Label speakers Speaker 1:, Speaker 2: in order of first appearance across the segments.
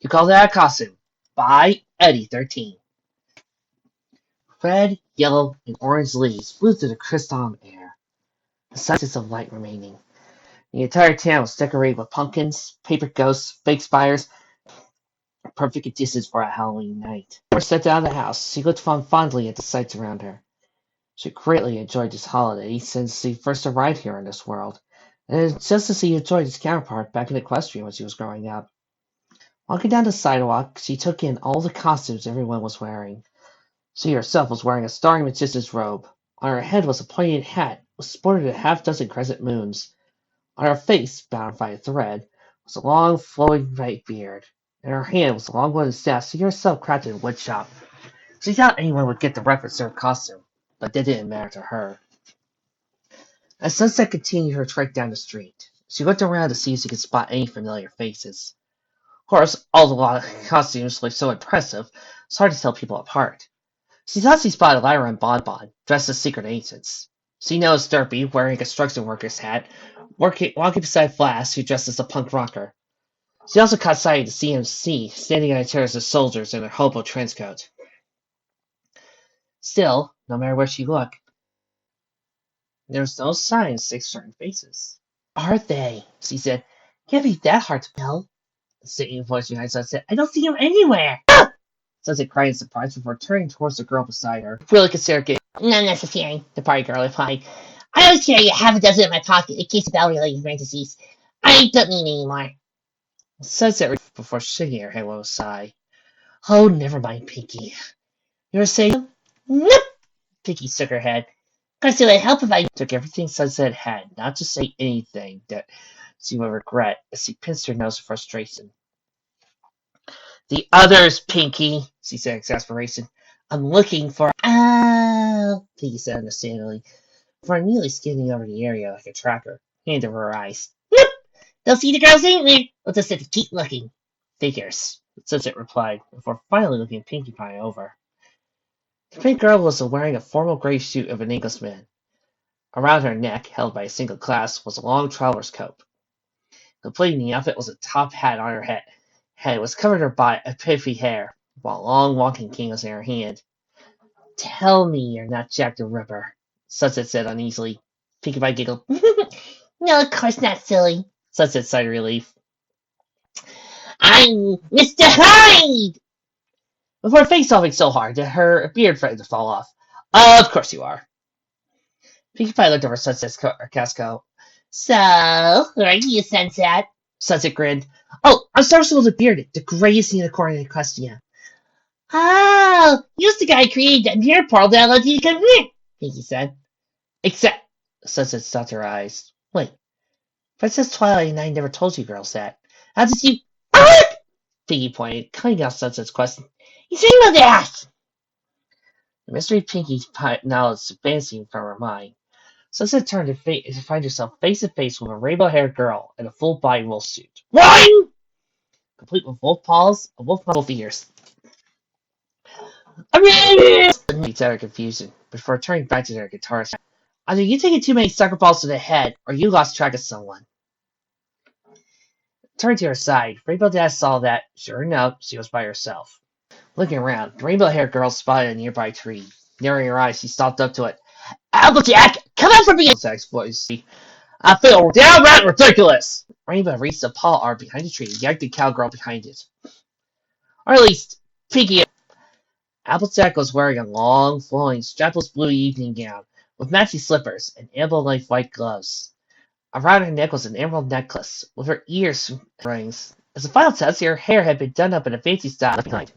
Speaker 1: You call that a costume? By Eddie 13. Red, yellow, and orange leaves flew through the crisp autumn air, the senses of light remaining. The entire town was decorated with pumpkins, paper ghosts, fake spires, perfect conditions for a Halloween night. Before she stepped out of the house, she looked fondly at the sights around her. She greatly enjoyed this holiday since she first arrived here in this world, and it's just as she enjoyed its counterpart back in Equestria when she was growing up. Walking down the sidewalk, she took in all the costumes everyone was wearing. She herself was wearing a starry magician's robe. On her head was a pointed hat, which sported a half-dozen crescent moons. On her face, bound by a thread, was a long, flowing white beard. In her hand was a long wooden staff she herself crafted in a wood shop. She thought anyone would get the reference to her costume, but that didn't matter to her. As Sunset continued her trek down the street, she looked around to see if she could spot any familiar faces. Of course, all the costumes looked so impressive, it's hard to tell people apart. She thought she spotted Lyra and Bonbon, dressed as secret agents. She noticed Derpy, wearing a construction worker's hat, walking beside Flash, who dressed as a punk rocker. She also caught sight of the CMC, standing on a terrace of soldiers in their hobo trenchcoat. Still, no matter where she looked, there was no sign of six certain faces. Are they? She said. Can't be that hard to tell. The singing voice behind Sunset. I don't see him anywhere. Ah! Sunset cried in surprise before turning towards the girl beside her. Really considered getting. Not necessary, the party girl replied. I always carry a half a dozen in my pocket in case of battle-related emergencies. I don't need any more. Sunset before shaking her head with a sigh. Oh, never mind, Pinkie. You were saying? Nope. Pinkie shook her head. Cause it would help if I took everything Sunset had, not to say anything that she would regret, as she pinched her nose in frustration. The others, Pinkie, she said in exasperation. I'm looking for. Oh, Pinkie said understandably, before nearly skimming over the area like a tracker, hand over her eyes. Nope! They'll see the girls anywhere. We'll just have to keep looking. Figures, Sunset replied, before finally looking Pinkie Pie over. The pink girl was wearing a formal gray suit of an Englishman. Around her neck, held by a single clasp, was a long traveler's coat. Completing the outfit was a top hat on her head. Head was covered by a piffy hair, while a long walking cane was in her hand. Tell me you're not Jack the Ripper, Sunset said uneasily. Pinkie Pie giggled. No, of course not, silly, Sunset sighed in relief. I'm Mr. Hyde! Before her face solving so hard that her beard threatened to fall off. Of course you are. Pinkie Pie looked over Sunset's casco. So, who are you, Sunset? Sunset grinned. Oh, I'm Starsible the Bearded, the greatest unicorn in Equestria. Oh, you're the guy who created that mirror portal that allowed you to come here, Pinkie said. Except, Sunset stopped her eyes. Wait, Princess Twilight and I never told you girls that. How did you... Pinkie pointed, cutting off Sunset's question. You say about that! The mystery of Pinkie's knowledge advancing from her mind. Sunset turned to find herself face to face with a rainbow-haired girl in a full-body wolf suit. Run! Complete with wolf paws and wolf ears. Beats out her confusion, before turning back to their guitar. Either you taking too many sucker balls to the head, or you lost track of someone. Turning to her side, Rainbow Dash saw that, sure enough, she was by herself. Looking around, the rainbow-haired girl spotted a nearby tree. Narrowing her eyes, she stopped up to it. Applejack, come out from behind! Applejack's voice. I feel downright ridiculous! Rainbow reached a paw arm behind the tree and yanked the cowgirl behind it. Or at least, Pinkie. Applejack was wearing a long, flowing, strapless blue evening gown with matching slippers and amber-like white gloves. Around her neck was an emerald necklace, with her ears rings. As a final test, her hair had been done up in a fancy style behind.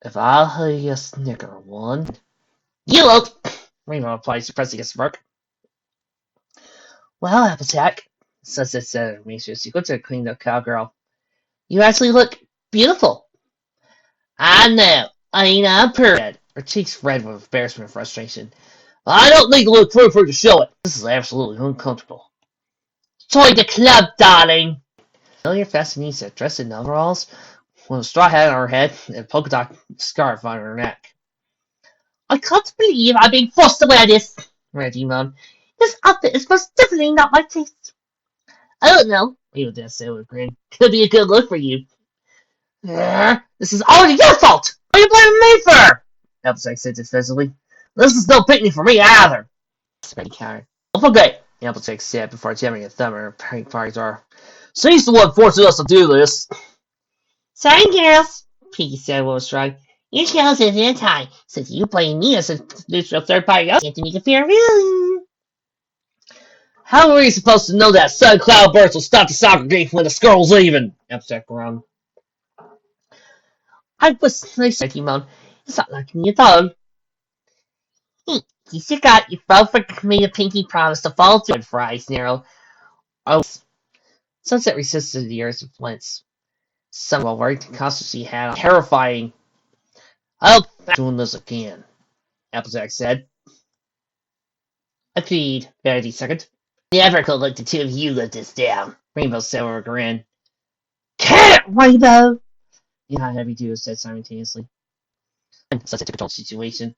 Speaker 1: If I'll have you a snicker one. You won't, Rainbow replied, suppressing a smirk. Well, Applejack, Sunset said, she looked at the cleaned-up cowgirl. You actually look beautiful. I know. I mean, I'm pretty. Her cheeks red with embarrassment and frustration. I don't need to look pretty to show it. This is absolutely uncomfortable. Join the club, darling. Familiar fashionista, dressed in overalls, with a straw hat on her head and a polka dot scarf on her neck. I can't believe I'm being forced to wear this, Reggie moaned. This outfit is most definitely not my taste. I don't know, Rainbow Dash said with a grin. Could be a good look for you. This is already your fault! What are you blaming me for? Applejack said defensively. This is no picnic for me either. Spready countered. Don't forget, Applejack said before jamming a thumb in her pink party door. She's the one forcing us to do this. Sorry, girls, Pinkie said with a shrug. Your challenge is anti, since you blame me as a neutral third party to make it fair. How are we supposed to know that sun cloud burst will stop the soccer game when the squirrel's leaving? Applejack groaned. I was nice, he moaned. It's not like you thought. You forgot you both made a pinky promise to follow through, Fry snarled. Oh, Sunset resisted the urge of flints. Some of our constancy had terrifying. I'll doing this again, Applejack said. Agreed, Rarity second. Never could let the two of you let this down, Rainbow said with a grin. Can't, Rainbow! You know heavy duo said simultaneously. Such a difficult situation.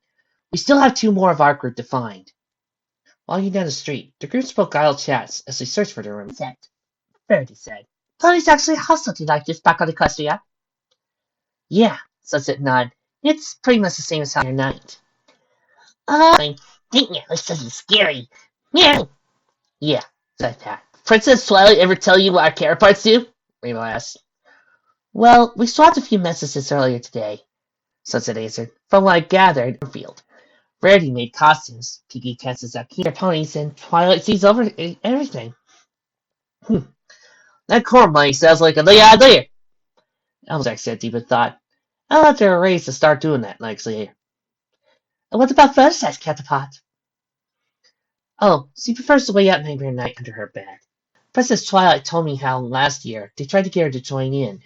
Speaker 1: We still have two more of our group to find. Walking down the street, the group spoke idle chats as they searched for their room. Rarity said. Tony's actually hostile tonight, just back on the cluster, yeah? Yeah, Sunset nodded. It's pretty much the same as how your night. Dang it, this is scary. Yeah. Yeah, said that. Princess Twilight ever tell you what our counterparts do? Rainbow asked. Well, we swapped a few messages earlier today, Sunset answered. From what I gathered, field. Rarity made costumes, Pinkie tests out their ponies, and Twilight sees over everything. That core money sounds like a good idea, Applejack said deep in thought. I'll have to arrange to start doing that next year. And what about Fluttershy's Catapult? Oh, she prefers to wait out Nightmare Night under her bed. Princess Twilight told me how last year they tried to get her to join in,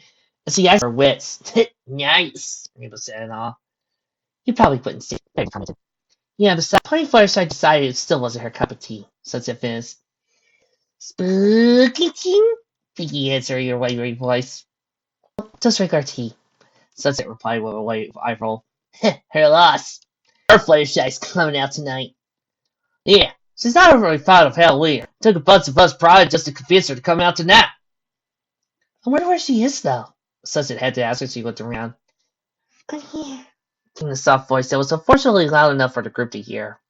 Speaker 1: and she asked her wits. Nice, Rainbow said in awe. You probably wouldn't see it. Yeah, besides, Pony Fluttershy decided it still wasn't her cup of tea, Sunset finished. Spooky tea? Pinkie answered in her wavering voice. Just regular tea, Sunset replied with a white eye roll. Her loss. Her Fluttershy's coming out tonight. Yeah, she's not overly fond of Halloween. Took a bunch of us pride just to convince her to come out tonight. I wonder where she is, though, Sunset had to ask as she looked around. I'm here, came the soft voice that was unfortunately loud enough for the group to hear.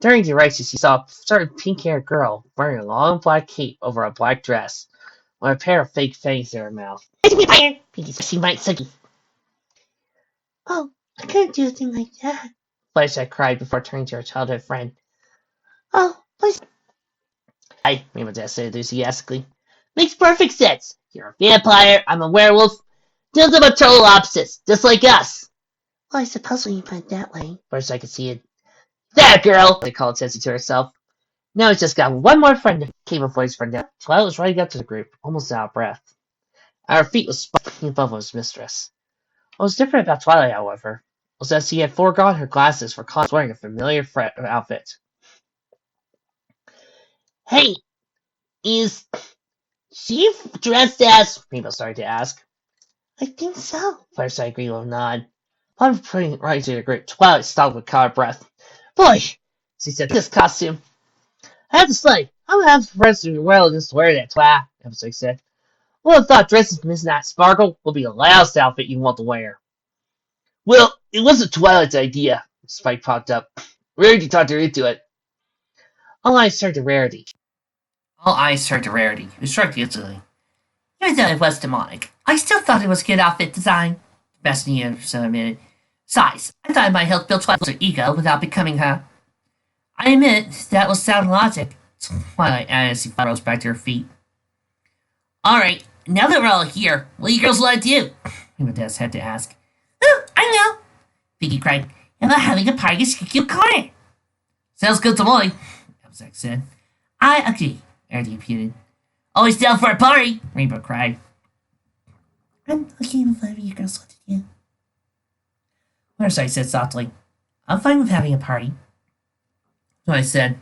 Speaker 1: During direction, she saw a certain pink-haired girl wearing a long black cape over a black dress, with a pair of fake fangs in her mouth. Pinkie said she might suck you. Oh, I couldn't do a thing like that, Fluttershy cried before turning to her childhood friend. Oh, please. Hi, Rainbow Dash said enthusiastically. Makes perfect sense. You're a vampire, I'm a werewolf. Deals are total opposites, just like us. Well, I suppose when you put it that way. Fluttershy could see it. That girl! They called Tessie to herself. Now he's just got one more friend, came a voice from down. Twilight was running up to the group, almost out of breath. At her feet was Spike above his mistress. What was different about Twilight, however, was that she had foregone her glasses for wearing a familiar outfit. Hey, is she dressed as... Rainbow started to ask. I think so, Fluttershy agreed with a nod. Upon putting it right to the group, Twilight stopped with caught breath. Boy, she said, this costume. I have to say, I don't have friends who well just wear that twat, Applejack said. Well, I thought dressing Miss Night Sparkle would be the last outfit you want to wear. Well, it wasn't Twilight's idea, Spike popped up. Rarity talked her into it. All eyes turned to Rarity, who shrugged easily. Even though it was demonic, I still thought it was a good outfit design. Bethany Anderson admitted. Besides, I thought it might help build Twilight's ego without becoming her. I admit, that was sound logic, Twilight added as she rose back to her feet. Alright, now that we're all here, what you girls want to do? Rainbow Dash had to ask. Oh, I know, Pinkie cried. How about having a party at Cute Corner? Sounds good to me, Applejack said. I agree, Rarity repeated. Always down for a party, Rainbow cried. I'm okay with whatever you girls want to do. Fluttershy said softly. I'm fine with having a party. Twilight said.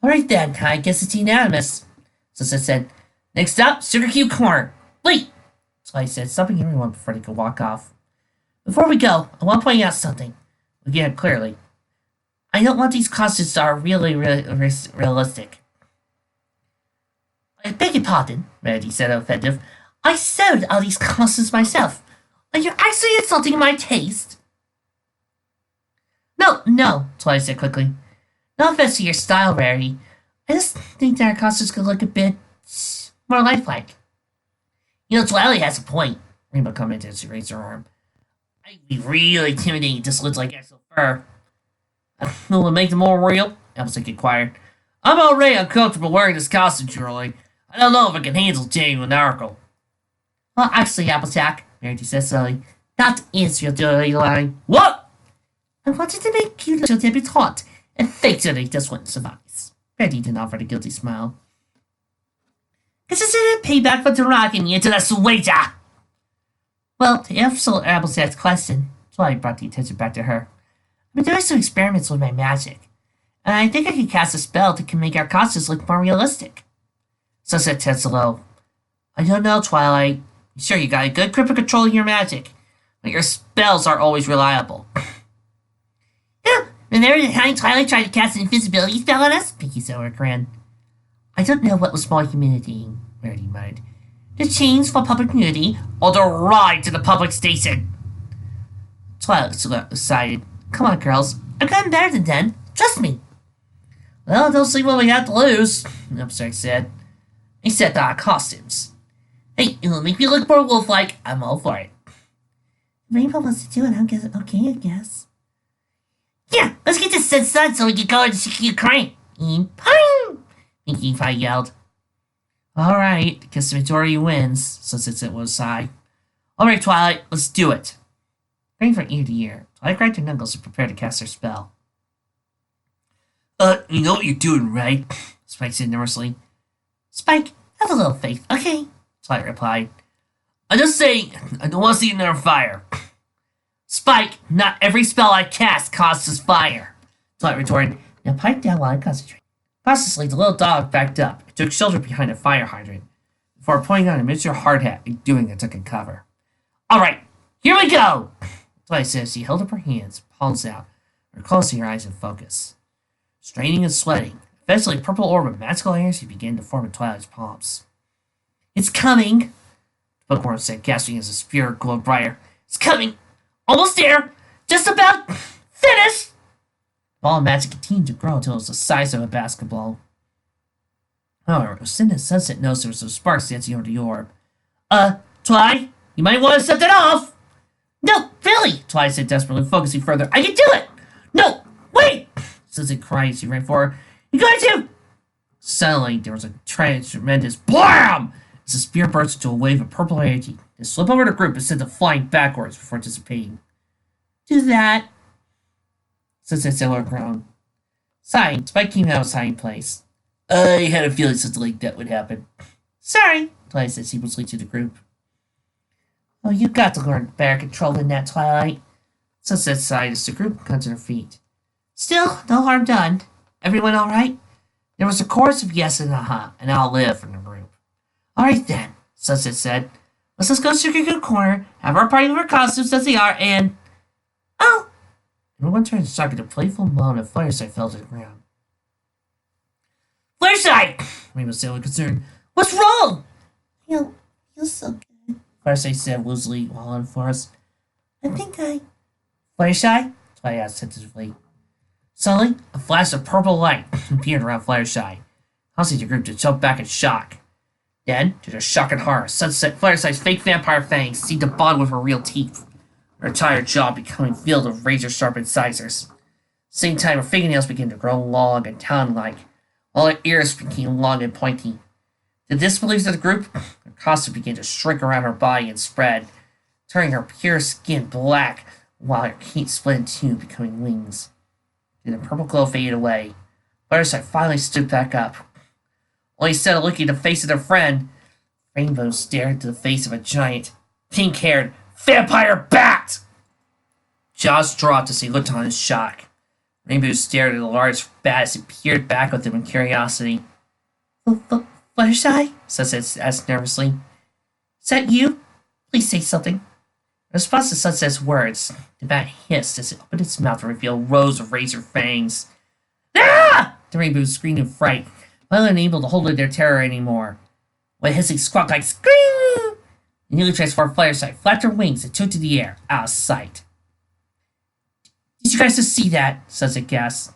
Speaker 1: Alright then, I guess it's unanimous. Sunset said. Next up, Sugar Cube Corner. Wait! Twilight said, stopping everyone before they could walk off. Before we go, I want to point out something. Again, clearly. I don't want these costumes to are really realistic. I beg your pardon, Rarity said, offended.
Speaker 2: I sewed all these costumes myself. Are you actually insulting my taste? No, Twilight said quickly. No offense to your style, Rarity. I just think that our costumes could look a bit more lifelike. Twilight has a point, Rainbow commented as she raised her arm. I'd be really intimidating to look like extra fur. Will it make them more real? Applejack inquired. I'm already uncomfortable wearing this costume, Charlie. I don't know if I can handle genuine article. Well, actually, Applejack, Rarity said slowly, that is your dirty line. What? I wanted to make you little debutante, and thankfully this one survives. Rarity did not offer a guilty smile. Consider payback for dragging me into the sweater. Well, to answer Applejack's question, Twilight brought the attention back to her. I've been doing some experiments with my magic, and I think I can cast a spell that can make our costumes look more realistic. Sunset said low. I don't know, Twilight. Sure, you got a good grip of controlling your magic, but your spells aren't always reliable. Yeah, and there Twilight tried to cast an invisibility spell on us, Pinkie said with a grin. I don't know what was more humiliating, Rarity muttered. The chains for public nudity, or the ride to the public station. Twilight sighed. Come on, girls. I've gotten better than then. Trust me. Well, don't see what we have to lose, Applejack said. Except our costumes. Hey, it'll make me look more wolf-like. I'm all for it. Rainbow wants to do it. Okay, I guess. Yeah, let's get this set done so we can go and Ukraine. Ping! Pinkie yelled. All right, guess the majority wins, Sunset was a sigh. All right, Twilight, let's do it. Grinning from ear to ear, Twilight grabbed her knuckles to prepare to cast her spell. You know what you're doing, right? Spike said nervously. Spike, have a little faith, okay? Twilight replied. I'm just saying, I don't want to see another fire. Spike, not every spell I cast causes fire. Twilight retorted. Now pipe down while I concentrate. Cautiously, the little dog backed up and took shelter behind a fire hydrant before putting on a miniature hard hat and doing it took a cover. All right, here we go! Twilight said as she held up her hands, palms out, her closing her eyes in focus. Straining and sweating, eventually a purple orb of magical energy began to form in Twilight's palms. It's coming, the bookworm said, gasping as the spirit glowed brighter. It's coming! Almost there! Just about finished! The ball of magic continued to grow until it was the size of a basketball. However, as soon as Sunset noticed there was some sparks dancing over the orb. Twi, you might want to set that off! No, really, Twi said desperately, focusing further. I can do it! No, wait! Sunset cried as she ran forward. You got to! Suddenly, there was a tremendous BLAM! As the spear burst into a wave of purple energy, it slipped over the group and sent them flying backwards before dissipating. Do that. Sunset said with a groan. Sighing, Spike came out of his hiding place. I had a feeling something like that would happen. Sorry, Twilight said sheepishly to the group. Oh, you got to learn better control than that, Twilight. Sunset sighed as the group got to their feet. Still, no harm done. Everyone all right? There was a chorus of yes and aha, and I'll live from the group. All right then, Sunset said. Let's just go to the corner, have our party with our costumes as they are, and... Oh! Everyone turned to shock at a playful moan and Fluttershy fell to the ground. Fluttershy! Rainbow said with concern. What's wrong? You're so good, Fluttershy said woozily while on the forest. I think I... Fluttershy? Twilight asked tentatively. Suddenly, a flash of purple light appeared around Fluttershy, causing the group to jump back in shock. Then, to their shock and horror, Fluttershy's fake vampire fangs seemed to bond with her real teeth, her entire jaw becoming filled with razor-sharp incisors. At the same time, her fingernails began to grow long and talon-like, while her ears became long and pointy. To the disbelief of the group, her costume began to shrink around her body and spread, turning her pure skin black, while her feet split in two, becoming wings. Then the purple glow faded away. Fluttershy finally stood back up. Only instead of looking at the face of their friend, Rainbow stared into the face of a giant, pink-haired vampire bat! Jaws dropped as he looked on in shock. Rainbow stared at the large bat as he peered back at them in curiosity. Fluttershy? Sunset asked nervously. Is that you? Please say something. In response to Sunset's words, the bat hissed as it opened its mouth to reveal rows of razor fangs. Ah! The Rainbow screamed in fright, unable to hold in their terror anymore. With a hissing squawk like scream, The newly transformed Fluttershy flapped her wings and took to the air, out of sight. Did you guys just see that? Sunset gasped.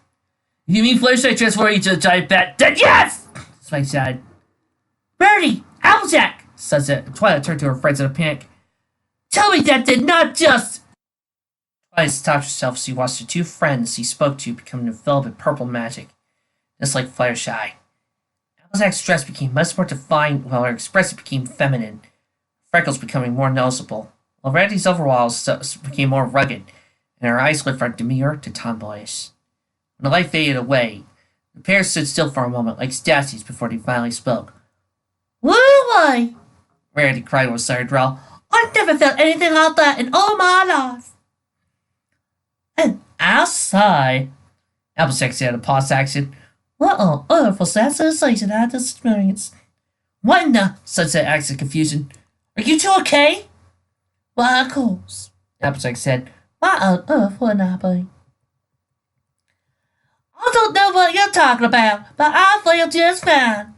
Speaker 2: If you mean Fluttershy transformed into a giant bat, then yes! Spike shouted. Rarity! Applejack! Sunset and Twilight turned to her friends in a panic. Tell me that did not just... Twilight stopped herself as she watched her two friends she spoke to become enveloped in purple magic, just like Fluttershy. Applejack's dress became much more defined while her expression became feminine, freckles becoming more noticeable, while Rarity's overalls became more rugged, and her eyes went from demure to tomboyish. When the light faded away, the pair stood still for a moment like statues before they finally spoke. Woo boy! Rarity cried with a side drawl. I've never felt anything like that in all my life. And outside, Applejack said in a pause action. What on earth was that sensation I had this experience? What in the Sunset asked in confusion. Are you two okay? Why, of course, Applejack said. Why on earth wouldn't I be? I don't know what you're talking about, but I feel just fine.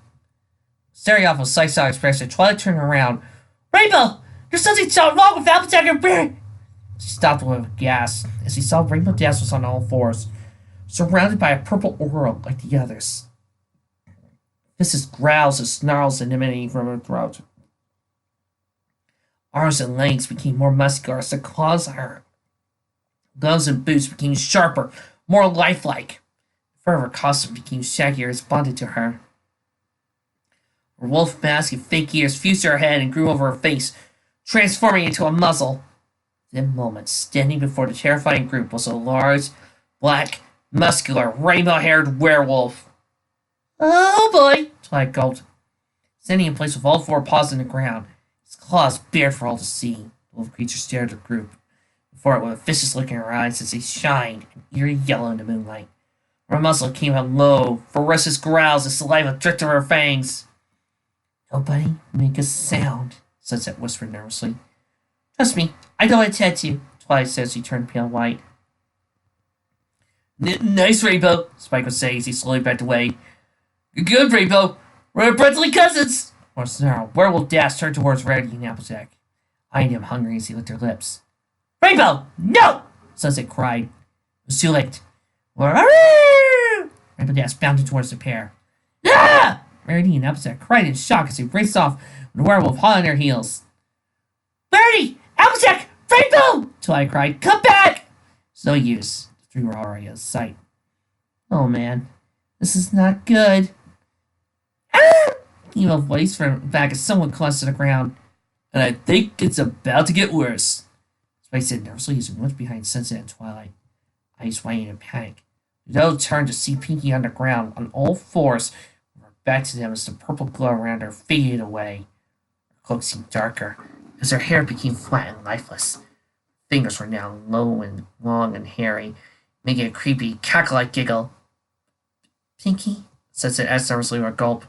Speaker 2: Staring off with psychotic expression, Twilight turned around. Rainbow! There's something so wrong with Applejack and Barry! She stopped with a gasp as she saw Rainbow Dash was on all fours, surrounded by a purple aura like the others. Vicious growls and snarls emanating from her throat. Arms and legs became more muscular as the claws on her gloves and boots became sharper, more lifelike. The fur of her costume became shaggier as bonded to her. Her wolf mask and fake ears fused to her head and grew over her face, transforming into a muzzle. In a moment, standing before the terrifying group was a large, black, muscular, rainbow-haired werewolf. Oh boy, Twilight gulped. Standing in place with all four paws on the ground, his claws bared for all to see, the wolf creature stared at the group, before it with a vicious look in her eyes as they shined an eerie yellow in the moonlight. From her muzzle came out low, ferocious growls as saliva dripped from her fangs. Nobody make a sound, Sunset whispered nervously. Trust me, I don't intend to, Twilight said as she turned pale white. Nice, Rainbow, Spike was saying as he slowly backed away. Good, Rainbow. We're brotherly cousins. Or snarl, Werewolf Dash turned towards Rarity and Applejack, eyeing him hungry as he licked her lips. Rainbow, no! Sunset cried. It was too late. Rainbow Dash bounded towards the pair. Ah! Rarity and Applejack cried in shock as they raced off with the werewolf hot on their heels. Rarity! Applejack! Rainbow! Twilight cried. Come back! It's no use. The three were already out of sight. Oh man, this is not good. Ah! Emo voice from back as someone clutched to the ground. And I think it's about to get worse. Spike said nervously as he went behind Sunset and Twilight, eyes widening in panic. They turned to see Pinkie on the ground on all fours, back to them as the purple glow around her faded away. Her cloak seemed darker, as her hair became flat and lifeless. Her fingers were now low and long and hairy, making a creepy, cackle-like giggle. Pinkie? Sunset asked nervously with a gulp.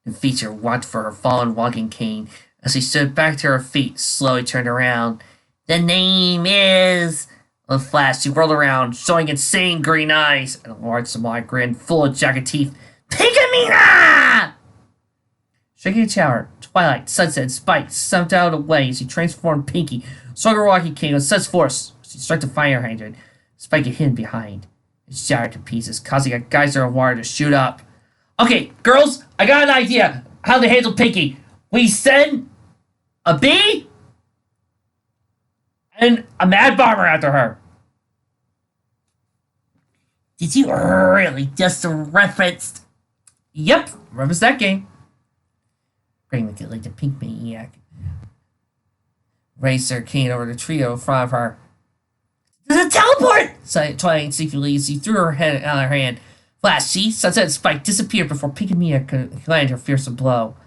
Speaker 2: The feature walked for her fallen walking cane as she stood back to her feet, slowly turned around. The name is... With a flash, she whirled around, showing insane green eyes and a large Samoa grin full of jagged teeth. Pinkamena! Shaking a tower, Twilight, Sunset, and Spike stumped out of the way as she transformed Pinkie, swung her walking cane with such force she struck the fire hydrant. Spike had hidden behind. It shattered to pieces, causing a geyser of water to shoot up. Okay, girls, I got an idea how to handle Pinkie. We send a bee and a mad bomber after her. Did you really just reference? Yep, reference that game. Green looked like the pink maniac. Raised her cane over the trio in front of her. There's a teleport! Sighed Twilight instinctively as she threw her head out of her hand. Flash, she, Sunset, and Spike disappeared before Pinkamena could land her fearsome blow.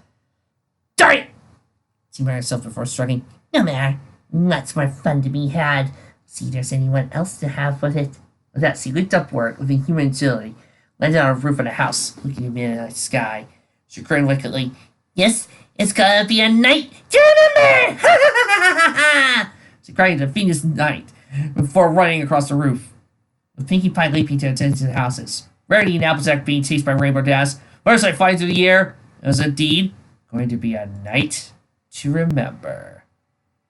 Speaker 2: Darn it! She made herself before striking. No matter. Lots more fun to be had. See if there's anyone else to have with it. With that, she leaped upward with inhuman agility, landed on the roof of the house, looking at the midnight sky. She grinned wickedly. Yes, it's gonna be a night tournament! She cried in the Venus night before running across the roof, with Pinkie Pie leaping to attend to the houses. Rarity and Applejack being chased by Rainbow Dash. First I fly through the air. It was indeed going to be a night to remember.